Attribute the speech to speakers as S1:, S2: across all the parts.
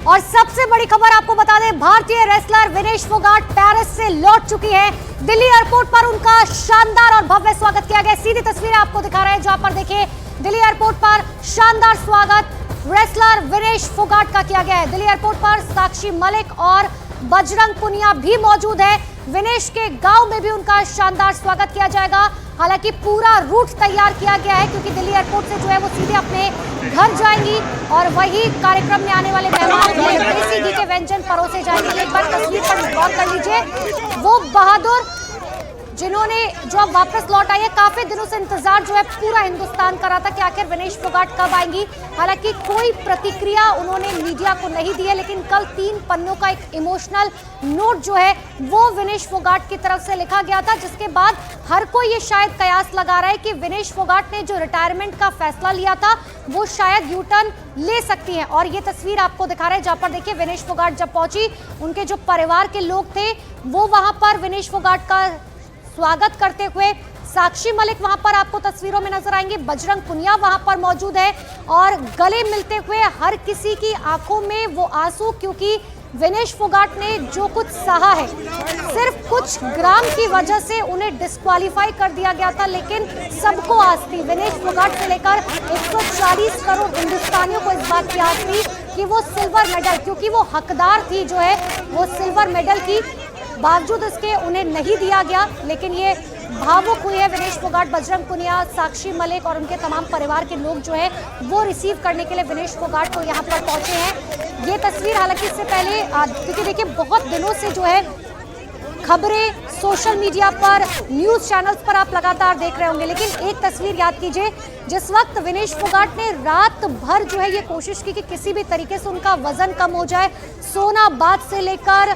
S1: और सबसे बड़ी खबर आपको बता दें, भारतीय रेसलर विनेश फोगाट पेरिस से लौट चुकी है। दिल्ली एयरपोर्ट पर उनका शानदार और भव्य स्वागत किया गया। सीधी तस्वीरें आपको दिखा रहे हैं, जहां पर देखिए दिल्ली एयरपोर्ट पर शानदार स्वागत रेसलर विनेश फोगाट का किया गया है। दिल्ली एयरपोर्ट पर साक्षी मलिक और बजरंग पुनिया भी मौजूद है। विनेश के गांव में भी उनका शानदार स्वागत किया जाएगा। हालांकि पूरा रूट तैयार किया गया है, क्योंकि दिल्ली एयरपोर्ट से जो है वो सीधे अपने घर जाएंगी और वही कार्यक्रम में आने वाले मेहमान को देसी घी के व्यंजन परोसे जाएंगे। एक बार तस्वीर पर गौर कर लीजिए, वो बहादुर जिन्होंने जो अब वापस लौट आई है। काफी दिनों से इंतजार जो है पूरा हिंदुस्तान कर रहा था कि आखिर विनेश फोगाट कब आएंगी। हालांकि कोई प्रतिक्रिया उन्होंने मीडिया को नहीं दी है, लेकिन कल 3 पन्नों का एक इमोशनल नोट जो है वो विनेश फोगाट की तरफ से लिखा गया था, जिसके बाद हर कोई ये शायद कयास लगा रहा है कि विनेश फोगाट ने जो रिटायरमेंट का फैसला लिया था वो शायद यू टर्न ले सकती हैं। और ये तस्वीर आपको दिखा रहे हैं, जहां पर देखिए विनेश फोगाट जब पहुंची, उनके जो परिवार के लोग थे वो वहां पर विनेश फोगाट का स्वागत करते हुए, साक्षी मलिक वहां पर आपको तस्वीरों में नजर आएंगे, बजरंग पुनिया वहां पर मौजूद है और गले मिलते हुए हर किसी की आंखों में वो आंसू, क्योंकि विनेश फोगाट ने जो कुछ सहा है, सिर्फ कुछ ग्राम की वजह से उन्हें डिस्क्वालीफाई कर दिया गया था, लेकिन सबको आस थी। विनेश फोगाट से लेकर 140 करोड़ हिंदुस्तानियों को इस बात की आस थी कि वो सिल्वर मेडल, क्योंकि वो हकदार थी जो है वो सिल्वर मेडल की, बावजूद इसके उन्हें नहीं दिया गया। लेकिन ये भावुक हुई है विनेश फोगाट, बजरंग पुनिया, साक्षी मलिक और उनके तमाम परिवार के लोग जो है वो रिसीव करने के लिए विनेश फोगाट को यहाँ पर पहुंचे हैं। ये तस्वीर हालांकि इससे पहले, क्योंकि देखिए बहुत दिनों से जो है खबरें सोशल मीडिया पर, न्यूज चैनल्स पर आप लगातार देख रहे होंगे, लेकिन एक तस्वीर याद कीजिए, जिस वक्त विनेश फोगाट ने रात भर जो है ये कोशिश की कि किसी भी तरीके से उनका वजन कम हो जाए, सोना बाद से लेकर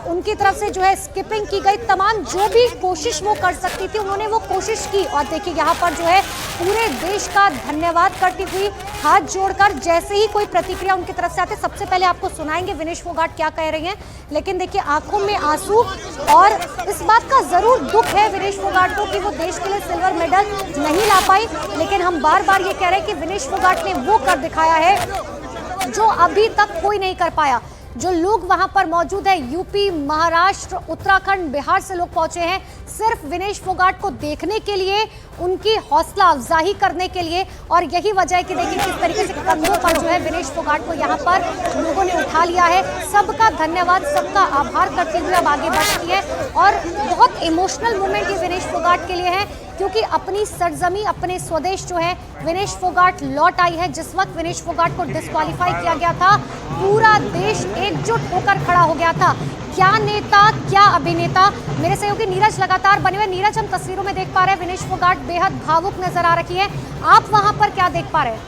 S1: उनकी तरफ से जो है स्किपिंग की गई, तमाम जो भी कोशिश वो कर सकती थी उन्होंने वो कोशिश की। और देखिए यहाँ पर जो है पूरे देश का धन्यवाद करती हुई हाथ जोड़कर, जैसे ही कोई प्रतिक्रिया उनकी तरफ से आते, सबसे पहले आपको सुनाएंगे विनेश फोगाट क्या कह रही हैं। लेकिन देखिए आंखों में आंसू, और इस बात का जरूर दुख है विनेश फोगाट को कि वो देश के लिए सिल्वर मेडल नहीं ला पाई, लेकिन हम बार बार ये कह रहे हैं कि विनेश फोगाट ने वो कर दिखाया है जो अभी तक कोई नहीं कर पाया। जो लोग वहां पर मौजूद है, यूपी, महाराष्ट्र, उत्तराखंड, बिहार से लोग पहुंचे हैं सिर्फ विनेश फोगाट को देखने के लिए, उनकी हौसला अफजाई करने के लिए। और यही वजह है कि देखिए किस तरीके से कंधों पर जो है विनेश फोगाट को यहाँ पर लोगों ने उठा लिया है। सबका धन्यवाद, सबका आभार करते हुए अब आगे बढ़ती है। और बहुत इमोशनल मोमेंट ये विनेश फोगाट के लिए है, क्योंकि अपनी सरजमी, अपने स्वदेश जो है विनेश फोगाट लौट आई है। जिस वक्त विनेश फोगाट को डिस्क्वालीफाई किया गया था, पूरा देश एकजुट होकर खड़ा हो गया था। क्या नेता, क्या अभिनेता। मेरे सहयोगी नीरज लगातार बने हुए। नीरज, हम तस्वीरों में देख पा रहे हैं विनेश फोगाट बेहद भावुक नजर आ रही है, आप वहां पर क्या देख पा रहे हैं?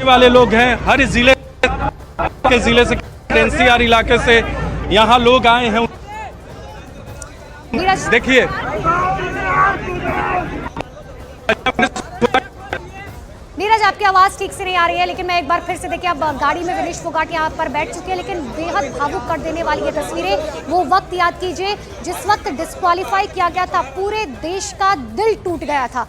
S2: वाले लोग हैं, हर जिले से, एनसीआर इलाके से यहाँ लोग आए हैं। देखिए
S1: नीरज, आपकी आवाज ठीक से नहीं आ रही है, लेकिन मैं एक बार फिर से, देखिए अब गाड़ी में विनेश फोगाट यहाँ पर बैठ चुके हैं, लेकिन बेहद भावुक कर देने वाली ये तस्वीरें, वो वक्त याद कीजिए जिस वक्त डिस्क्वालीफाई किया गया था, पूरे देश का दिल टूट गया था।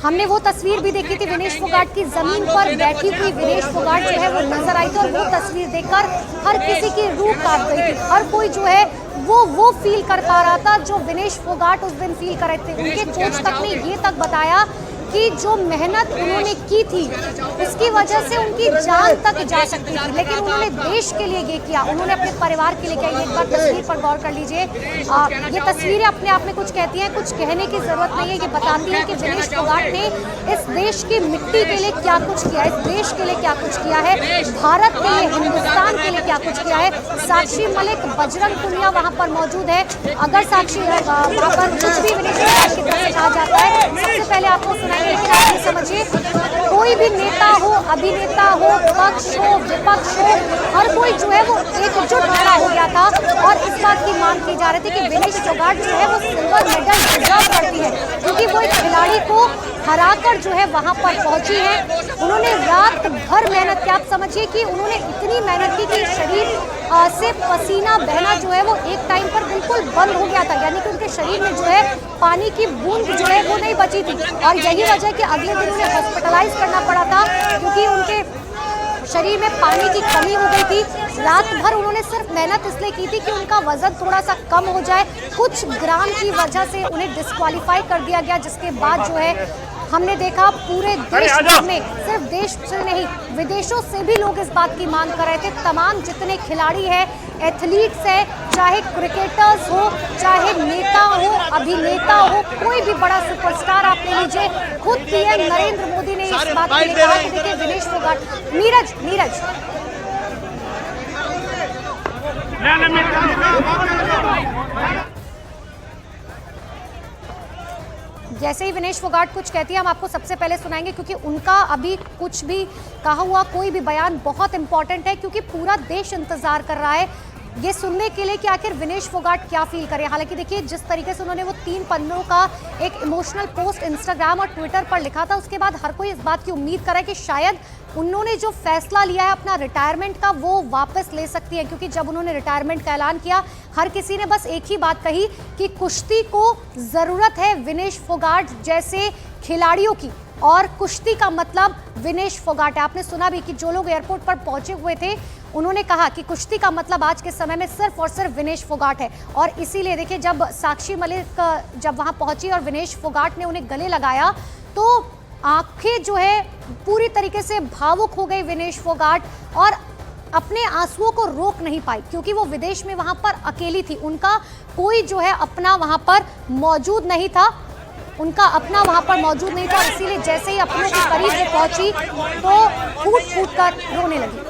S1: हमने वो तस्वीर भी देखी थी विनेश फोगाट की, जमीन पर बैठी हुई विनेश फोगाट जो है वो नजर आई थी, और वो तस्वीर देखकर हर किसी की रूह कांप गई थी। हर कोई जो है वो फील कर पा रहा था जो विनेश फोगाट उस दिन फील कर रहे थे। उनके कोच तक ने ये तक बताया कि जो मेहनत उन्होंने की थी उसकी वजह से उनकी जान तक जा सकती थी, लेकिन उन्होंने देश के लिए ये किया, उन्होंने अपने परिवार के लिए किया। एक बार तस्वीर पर गौर कर लीजिए, ये तस्वीरें अपने आप में कुछ कहती हैं, कुछ कहने की जरूरत नहीं है। ये बताती है कि विनेश फोगाट ने इस देश की मिट्टी के लिए क्या कुछ किया, इस देश के लिए क्या कुछ किया है, भारत के लिए, हिंदुस्तान के लिए क्या कुछ किया है। साक्षी मलिक, बजरंग पुनिया वहाँ पर मौजूद है। अगर साक्षी वहाँ पर कुछ भी विनेश फोगाट की तरफ से कहा जाता है, सबसे पहले आपको सुनाएंगे, लेकिन आप ये समझिए, कोई भी नेता हो, अभिनेता हो, पक्ष हो, विपक्ष हो, हर कोई जो है वो एकजुट खड़ा हो गया था और इस बात की मांग की जा रही थी कि विनेश फोगाट जो है वो सिल्वर मेडल डिजर्व करती है, क्योंकि वो एक खिलाड़ी को हराकर जो है वहां पर पहुंची है। उन्होंने रात भर मेहनत की, आप समझिए कि उन्होंने इतनी मेहनत की कि शरीर से पसीना बहना जो है वो एक टाइम पर बिल्कुल बंद हो गया था, यानी कि उनके शरीर में जो है पानी की बूंद जो है वो नहीं बची थी। और यही वजह कि अगले दिन उन्हें हॉस्पिटलाइज करना पड़ा था, क्योंकि उनके शरीर में पानी की कमी हो गई थी। रात भर उन्होंने सिर्फ मेहनत इसलिए की थी कि उनका वजन थोड़ा सा कम हो जाए। कुछ ग्राम की वजह से उन्हें डिस्क्वालीफाई कर दिया गया, जिसके बाद जो है हमने देखा पूरे देश भर में, सिर्फ देश से नहीं विदेशों से भी लोग इस बात की मांग कर रहे थे। तमाम जितने खिलाड़ी हैं, एथलीट्स हैं, चाहे क्रिकेटर्स हो, चाहे नेता हो, अभिनेता हो, कोई भी बड़ा सुपरस्टार आप ले लीजिए, खुद पीएम नरेंद्र मोदी ने इस बात के लिए कहा कि देखिए विनेश फोगाट, नीरज जैसे ही विनेश फोगाट कुछ कहती है हम आपको सबसे पहले सुनाएंगे, क्योंकि उनका अभी कुछ भी कहा हुआ कोई भी बयान बहुत इंपॉर्टेंट है, क्योंकि पूरा देश इंतजार कर रहा है ये सुनने के लिए कि आखिर विनेश फोगाट क्या फील करे। हालांकि देखिए जिस तरीके से उन्होंने वो 3 पन्नों का एक इमोशनल पोस्ट इंस्टाग्राम और ट्विटर पर लिखा था, उसके बाद हर कोई इस बात की उम्मीद कर रहा है कि शायद उन्होंने जो फैसला लिया है अपना रिटायरमेंट का वो वापस ले सकती है, क्योंकि जब उन्होंने रिटायरमेंट का ऐलान किया हर किसी ने बस एक ही बात कही कि कुश्ती को ज़रूरत है विनेश फोगाट जैसे खिलाड़ियों की, और कुश्ती का मतलब विनेश फोगाट है। आपने सुना भी कि जो लोग एयरपोर्ट पर पहुंचे हुए थे उन्होंने कहा कि कुश्ती का मतलब आज के समय में सिर्फ और सिर्फ विनेश फोगाट है। और इसीलिए देखिए जब साक्षी मलिक जब वहां पहुंची और विनेश फोगाट ने उन्हें गले लगाया तो आंखें जो है पूरी तरीके से भावुक हो गई विनेश फोगाट, और अपने आंसुओं को रोक नहीं पाई, क्योंकि वो विदेश में वहां पर अकेली थी। उनका कोई जो है अपना वहां पर मौजूद नहीं था, इसीलिए जैसे ही अपनों के करीब वो पहुंची तो फूट फूट कर रोने लगी।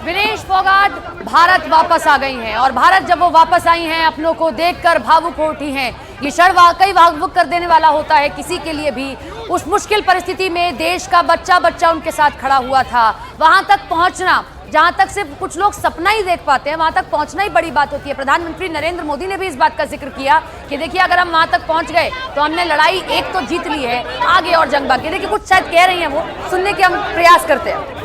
S3: विनेश फोगाट भारत वापस आ गई हैं, और भारत जब वो वापस आई हैं अपनों को देखकर भावुक हो उठी हैं। ये क्षण वाकई भावुक कर देने वाला होता है किसी के लिए भी। उस मुश्किल परिस्थिति में देश का बच्चा उनके साथ खड़ा हुआ था, वहां तक पहुंचना जहां तक सिर्फ कुछ लोग सपना ही देख पाते हैं, वहां तक पहुंचना ही बड़ी बात होती है। प्रधानमंत्री नरेंद्र मोदी ने भी इस बात का जिक्र किया कि देखिए अगर हम वहां तक पहुंच गए तो हमने लड़ाई एक तो जीत ली है, आगे और जंग बाकी। देखिए कुछ शायद कह रही हैं वो, सुनने के हम प्रयास करते हैं।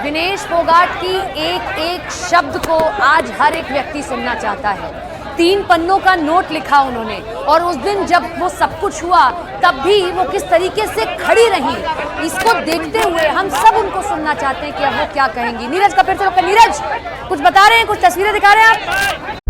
S3: विनेश फोगाट की एक एक शब्द को आज हर एक व्यक्ति सुनना चाहता है। 3 पन्नों का नोट लिखा उन्होंने, और उस दिन जब वो सब कुछ हुआ तब भी वो किस तरीके से खड़ी रही, इसको देखते हुए हम सब उनको सुनना चाहते हैं कि अब वो क्या कहेंगी। नीरज का फिर से नीरज कुछ बता रहे हैं, कुछ तस्वीरें दिखा रहे हैं आप।